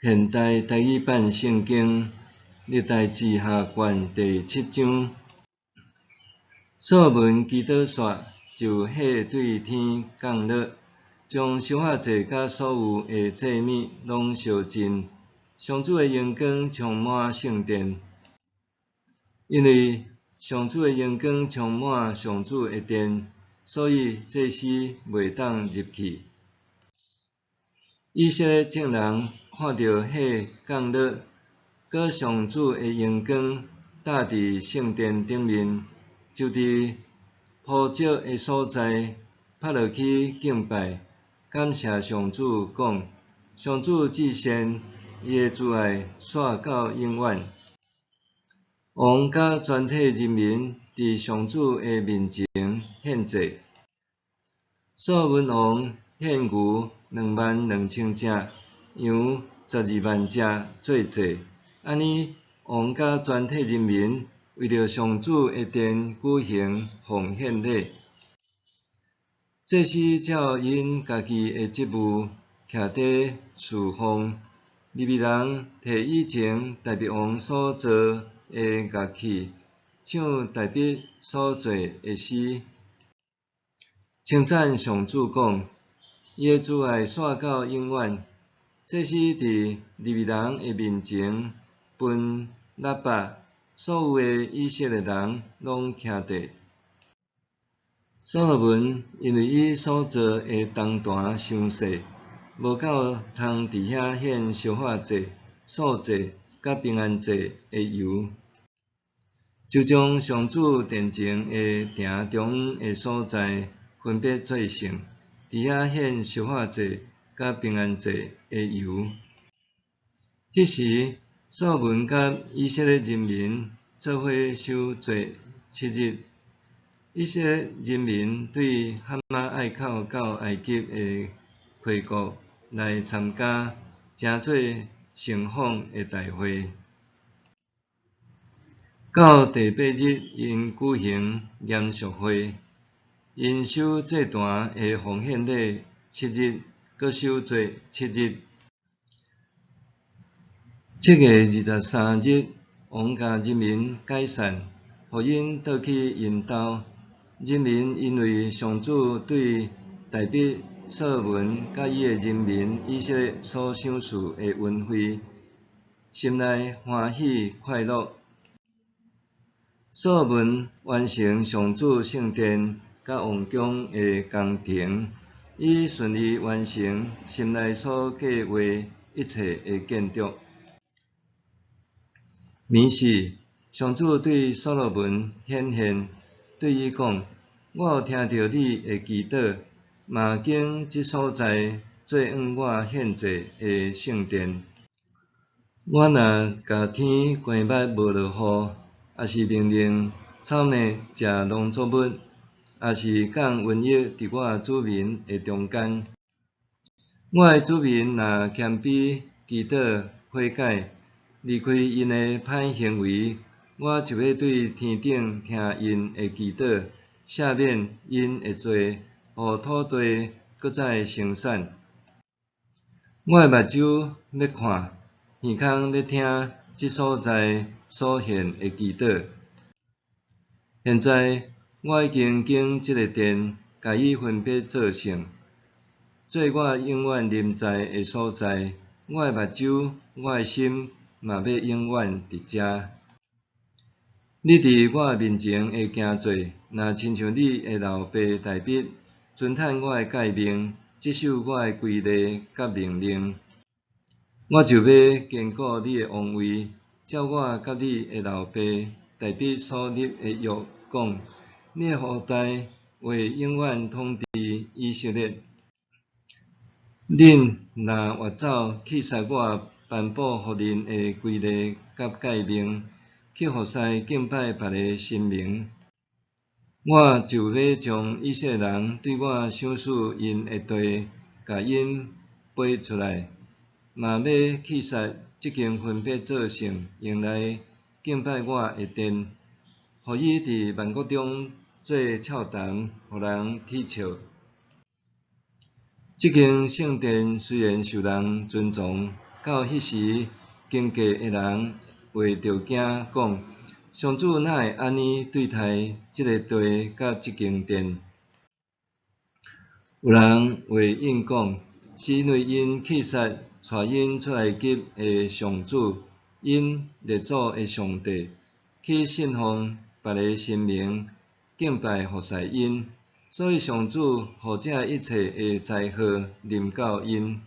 现代台语版圣经历代志下卷第7章。所闻基督说，就火对天降落，将烧化祭甲所有的祭物拢烧尽。上主的荣光充满圣殿，因为上主的荣光充满上主的殿，所以祭司袂当入去。以色列众人看到火降落，搁上主的荣光搭伫圣殿顶面，就伫铺石的所在趴落去敬拜，感谢上主，讲：上主至善，伊的慈爱续到永远。王甲全体人民伫上主的面前献祭。所闻王献牛22000只，羊12万只做祭。安尼，王甲全体人民为着上主的殿举行奉献礼。祭司照因家己的职务徛伫侍奉，利未人摕以前大卫王所造的乐器，唱大卫所做的诗，称赞上主，讲：伊的慈爱续到永远。这是伫利未人的面前分喇叭，所有的以色列人拢徛伫。所罗门因为伊所造的铜坛伤细，无够通伫遐献烧化祭、素祭甲平安祭的油，就将上主殿前的埕中央的所在分别做成，伫遐献烧化祭甲平安祭的油。迄时，所罗门甲以色列人民做伙守罪7日。以色列人民对哈马隘口到埃及的开国来参加，诚做盛况的大会。到第8日，因举行严肃会，因守祭坛的奉献礼7日，搁守罪7日。7月23日，王甲人民解散，互因倒去因兜。人民因为上主对大卫、所罗门甲伊的人民以色列所赏赐的恩惠，心内欢喜快乐。所罗门完成上主圣殿甲王宫的工程，伊顺利完成心内所计划一切的建筑。暝时，上主对所罗门显现，对伊讲：我有听到你的祈祷，嘛经即所在做向我献祭的圣殿。我若甲天关捌无落雨，也是命令草莓食农作物，也是降瘟疫伫我子民的中间，我的子民若谦卑祈祷悔改，离开因的歹行为，我就要对天顶听因的祈祷，赦免因的罪，互土地搁再生产。我的目睭要看，耳孔要听即所在所献的祈祷。现在我已经即个殿，甲伊分别做成，做我永远临在的所在。我的目睭，我的心，嘛要永远伫遮。你伫我面前的行做，若亲像你的老爸大卫，遵趁我的诫命，接受我的规例甲命令，我就要坚固你的王位，照我甲你的老爸大卫所立的约讲，你的后代会永远统治以色列。恁若越走去杀我颁布互恁的规例甲诫命，去服侍敬拜别个神明，我就要将以色列人对我赏赐因的地，甲因背出来，嘛要去杀即间分别做成用来敬拜我的殿，互伊伫万国中做笑谈，互人讥笑。即间圣殿虽然受人尊重，到迄时，经过的人会着惊讲：上主哪会安尼对待即个地甲即间殿？有人会应讲，是因为因弃杀带因出埃及的上主，因列祖的上帝，去信奉别个神明，敬拜服侍因，所以上主互这一切的灾祸临到因。